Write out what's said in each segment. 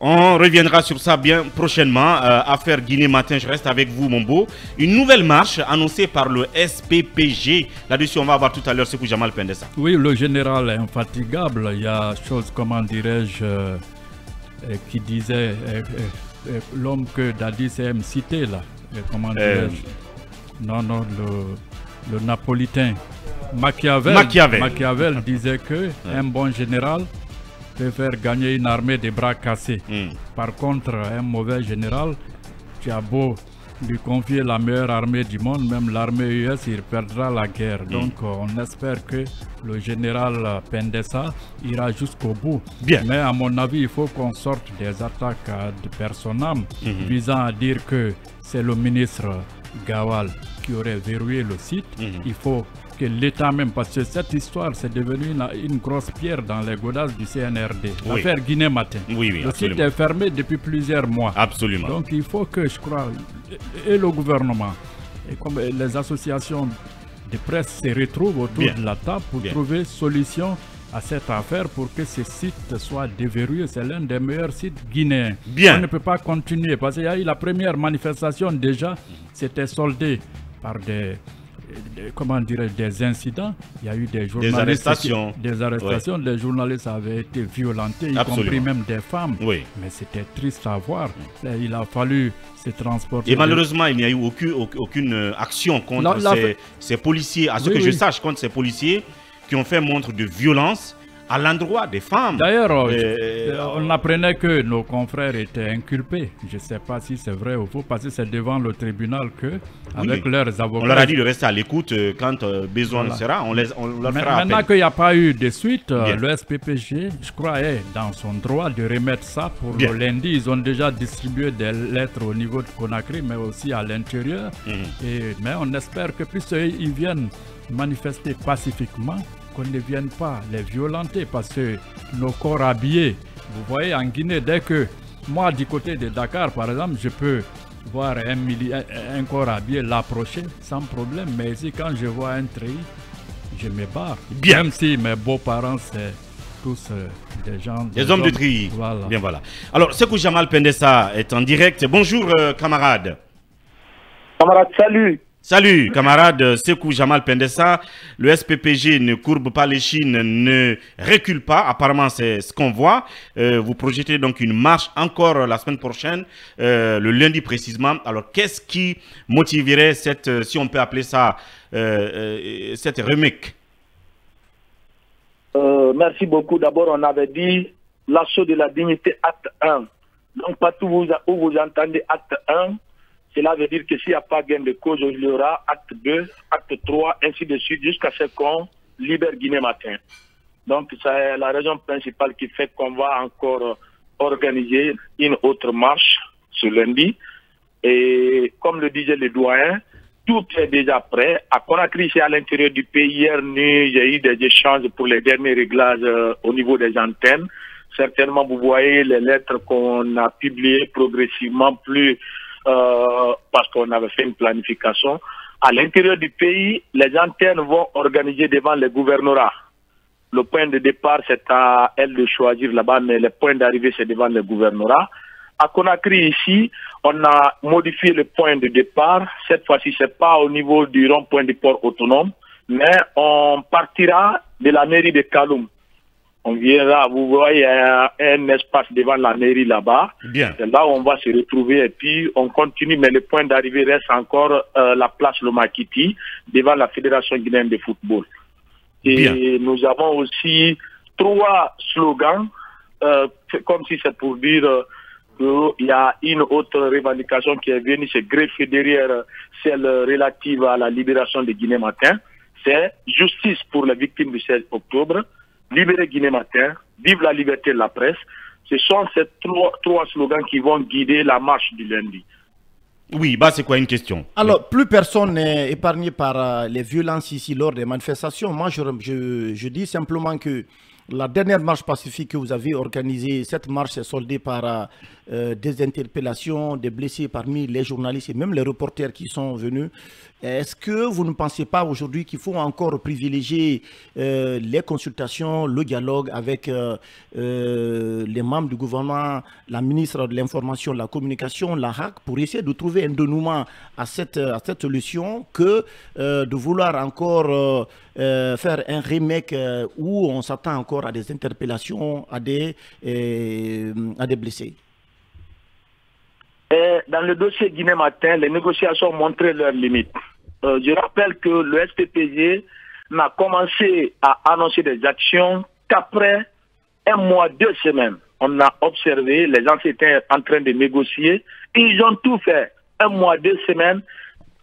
On reviendra sur ça bien prochainement. Affaire Guinée Matin, je reste avec vous, mon beau. Une nouvelle marche annoncée par le SPPG. Là-dessus, on va avoir tout à l'heure Sékou Jamal Pendessa. Oui, le général est infatigable. Il y a chose, comment dirais-je, qui disait l'homme que Dadis aime citer là. Comment dirais-je Non, le napolitain. Machiavel disait que un bon général peut faire gagner une armée des bras cassés. Par contre, un mauvais général, tu as beau lui confier la meilleure armée du monde, même l'armée US, il perdra la guerre. Donc, on espère que le général Pendessa ira jusqu'au bout. Bien. Mais à mon avis, il faut qu'on sorte des attaques de personnes visant à dire que c'est le ministre Gawal qui aurait verrouillé le site. Il faut que l'État même, parce que cette histoire, c'est devenu une grosse pierre dans les godasses du CNRD. L'affaire Guinée Matin. Oui, le site est fermé depuis plusieurs mois. Absolument. Donc il faut que, je crois, et le gouvernement, et comme les associations de presse se retrouvent autour de la table pour trouver solution à cette affaire pour que ce site soit déverrouillé. C'est l'un des meilleurs sites guinéens. On ne peut pas continuer parce qu'il y a eu la première manifestation déjà, c'était soldé par des incidents. Il y a eu des journalistes, des arrestations, des journalistes avaient été violentés, y compris même des femmes. Mais c'était triste à voir. Là, il a fallu se transporter. Et malheureusement, il n'y a eu aucune action contre ces policiers, à ce que je sache, contre ces policiers qui ont fait montre de violence à l'endroit des femmes. D'ailleurs, on apprenait que nos confrères étaient inculpés. Je ne sais pas si c'est vrai ou faux, parce que c'est devant le tribunal que, avec leurs avocats... On leur a dit de rester à l'écoute quand besoin sera. On leur fera appel. Maintenant qu'il n'y a pas eu de suite, le SPPG, je crois, est dans son droit de remettre ça pour le lundi. Ils ont déjà distribué des lettres au niveau de Conakry, mais aussi à l'intérieur. Mais on espère que plus ils viennent manifester pacifiquement, qu'on ne vienne pas les violenter, parce que nos corps habillés, vous voyez en Guinée, dès que moi du côté de Dakar par exemple, je peux voir un corps habillé l'approcher sans problème, mais ici quand je vois un treillis, je me barre. Même si mes beaux-parents c'est tous des gens... Des hommes de treillis. Bien voilà. Alors Sékou Jamal Pendessa est en direct. Bonjour camarade. Camarade, salut. Salut camarade Sékou Jamal Pendessa. Le SPPG ne courbe pas les chines, ne recule pas. Apparemment c'est ce qu'on voit. Vous projetez donc une marche encore la semaine prochaine, le lundi précisément. Alors qu'est-ce qui motiverait cette, si on peut appeler ça, cette remake? Merci beaucoup. D'abord on avait dit l'assaut de la dignité acte 1. Donc partout où vous entendez acte 1, cela veut dire que s'il n'y a pas gain de cause, il y aura acte 2, acte 3, ainsi de suite, jusqu'à ce qu'on libère Guinée Matin. Donc, c'est la raison principale qui fait qu'on va encore organiser une autre marche ce lundi. Et comme le disait le doyen, tout est déjà prêt. À Conakry, c'est à l'intérieur du pays. Hier nuit, j'ai eu des échanges pour les derniers réglages au niveau des antennes. Certainement, vous voyez les lettres qu'on a publiées progressivement plus... parce qu'on avait fait une planification. À l'intérieur du pays, les antennes vont organiser devant les gouvernorats. Le point de départ, c'est à elles de choisir là-bas, mais le point d'arrivée, c'est devant les gouvernorats. À Conakry, ici, on a modifié le point de départ. Cette fois-ci, ce n'est pas au niveau du rond-point du port autonome, mais on partira de la mairie de Kaloum. On viendra, vous voyez, un espace devant la mairie là-bas. C'est là où on va se retrouver et puis on continue, mais le point d'arrivée reste encore la place Lomakiti, devant la Fédération guinéenne de football. Et nous avons aussi 3 slogans, comme si c'est pour dire qu'il y a une autre revendication qui est venue se greffer derrière celle relative à la libération de Guinée Matin. C'est justice pour les victimes du 16 octobre. Libérer Guinée Matin, vive la liberté de la presse. Ce sont ces trois slogans qui vont guider la marche du lundi. Oui, bah c'est quoi une question? Alors, plus personne n'est épargné par les violences ici lors des manifestations. Moi, je dis simplement que la dernière marche pacifique que vous avez organisée, cette marche s'est soldée par des interpellations, des blessés parmi les journalistes et même les reporters qui sont venus. Est-ce que vous ne pensez pas aujourd'hui qu'il faut encore privilégier les consultations, le dialogue avec les membres du gouvernement, la ministre de l'Information, de la Communication, la HAC, pour essayer de trouver un dénouement à cette solution que de vouloir encore faire un remake où on s'attend encore à des interpellations, à des blessés? Dans le dossier Guinée Matin, les négociations ont montré leurs limites. Je rappelle que le SPPG n'a commencé à annoncer des actions qu'après un mois, 2 semaines. On a observé, les gens étaient en train de négocier et ils ont tout fait. Un mois, 2 semaines.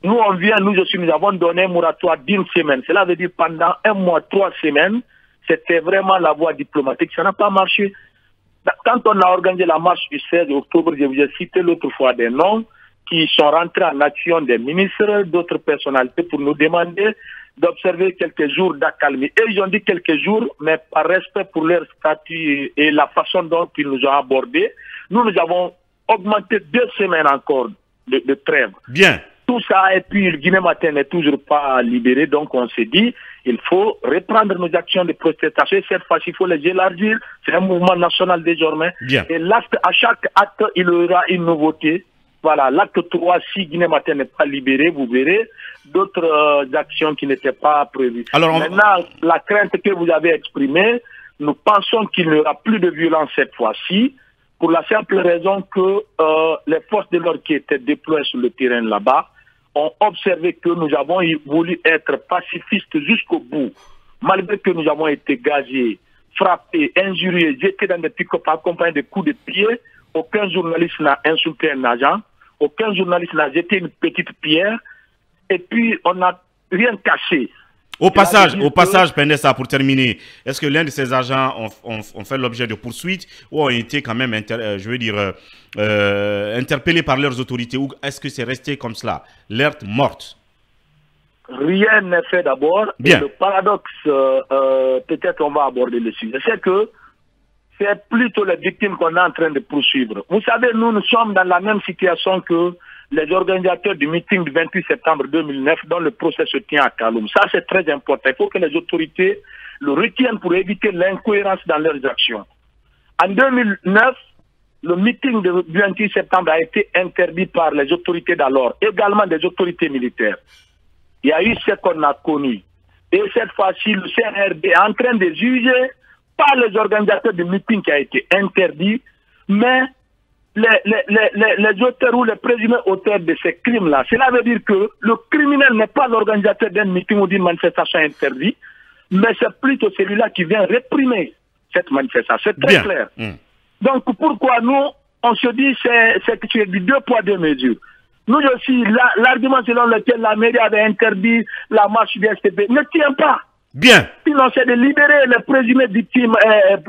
Nous, on vient, nous aussi, nous avons donné un moratoire d'1 semaine. Cela veut dire pendant 1 mois, 3 semaines, c'était vraiment la voie diplomatique. Ça n'a pas marché. Quand on a organisé la marche du 16 octobre, je vous ai cité l'autre fois des noms qui sont rentrés en action, des ministres, d'autres personnalités pour nous demander d'observer quelques jours d'accalmie. Et ils ont dit quelques jours, mais par respect pour leur statut et la façon dont ils nous ont abordés, nous avons augmenté 2 semaines encore de trêve. Bien. Tout ça, et puis le Guinée Matin n'est toujours pas libéré, donc on s'est dit, il faut reprendre nos actions de protestation. Cette fois-ci, il faut les élargir. C'est un mouvement national désormais. Bien. Et à chaque acte, il y aura une nouveauté. Voilà, l'acte 3, si Guinée Matin n'est pas libéré, vous verrez d'autres actions qui n'étaient pas prévues. Alors, maintenant, la crainte que vous avez exprimée, nous pensons qu'il n'y aura plus de violence cette fois-ci, pour la simple raison que les forces de l'ordre qui étaient déployées sur le terrain là-bas ont observé que nous avons voulu être pacifistes jusqu'au bout, malgré que nous avons été gazés, frappés, injuriés, jetés dans des pick-up accompagnés de coups de pied. Aucun journaliste n'a insulté un agent, aucun journaliste n'a jeté une petite pierre, et puis on n'a rien caché. Au passage, Pendessa, pour terminer, est-ce que l'un de ces agents ont fait l'objet de poursuites ou ont été quand même, interpellés par leurs autorités, ou est-ce que c'est resté comme cela, l'alerte morte? Rien n'est fait d'abord. Et le paradoxe, peut-être on va aborder le sujet, c'est que c'est plutôt les victimes qu'on est en train de poursuivre. Vous savez, nous sommes dans la même situation que les organisateurs du meeting du 28 septembre 2009, dont le procès se tient à Kaloum. Ça, c'est très important. Il faut que les autorités le retiennent pour éviter l'incohérence dans leurs actions. En 2009, le meeting du 28 septembre a été interdit par les autorités d'alors, également des autorités militaires. Il y a eu ce qu'on a connu. Et cette fois-ci, le CNRD est en train de juger pas les organisateurs du meeting qui a été interdit, mais les auteurs ou les présumés auteurs de ces crimes-là. Cela veut dire que le criminel n'est pas l'organisateur d'un meeting ou d'une manifestation interdite, mais c'est plutôt celui-là qui vient réprimer cette manifestation. C'est très clair. Donc pourquoi nous, on se dit c'est du 2 poids 2 mesures. Nous aussi, l'argument selon lequel la mairie avait interdit la marche du SPP ne tient pas. Bien. Sinon, c'est de libérer les présumés victimes,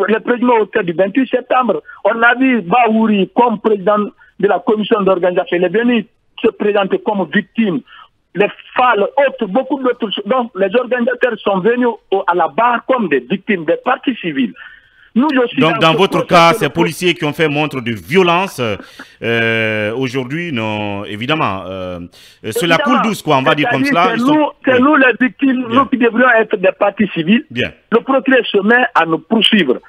les présumés auteurs du 28 septembre. On a vu Bahouri comme président de la commission d'organisation. Il est venu se présenter comme victime. Les FAL, beaucoup d'autres. Donc, les organisateurs sont venus à la barre comme des victimes, des parties civiles. Nous aussi, donc, dans votre cas, ces policiers qui ont fait montre de violence, aujourd'hui, non, évidemment, cela coule douce, quoi, on va dire comme cela. C'est nous les victimes, nous qui devrions être des parties civiles. Le procureur se met à nous poursuivre.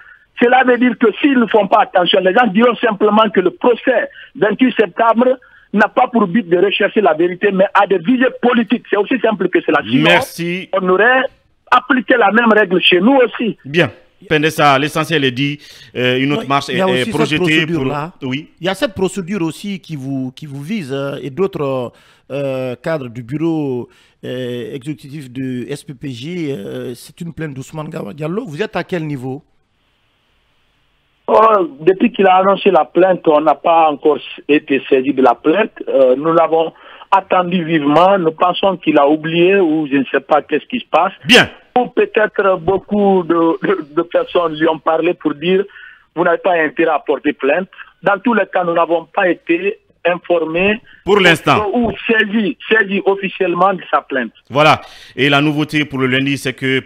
Cela veut dire que s'ils ne font pas attention, les gens diront simplement que le procès 28 septembre n'a pas pour but de rechercher la vérité, mais a des visées politiques. C'est aussi simple que cela. Sinon, merci. On aurait appliqué la même règle chez nous aussi. Bien. Pendessa, l'essentiel est dit, une autre marche est projetée pour... Oui. Il y a cette procédure aussi qui vous vise et d'autres cadres du bureau exécutif de SPPG. C'est une plainte d'Ousmane Diallo. Vous êtes à quel niveau? Depuis qu'il a annoncé la plainte, on n'a pas encore été saisi de la plainte. Nous l'avons attendu vivement. Nous pensons qu'il a oublié ou je ne sais pas qu'est-ce qui se passe. Bien. Ou peut-être beaucoup de personnes lui ont parlé pour dire vous n'avez pas intérêt à porter plainte. Dans tous les cas, nous n'avons pas été informé pour l'instant ou saisi officiellement de sa plainte. Voilà. Et la nouveauté pour le lundi, c'est que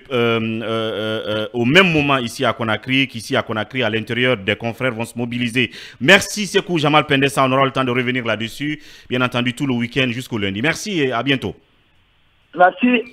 au même moment ici à Conakry, à l'intérieur, des confrères vont se mobiliser. Merci Sekou Jamal Pendessa, on aura le temps de revenir là-dessus, bien entendu tout le week-end jusqu'au lundi. Merci et à bientôt. Merci.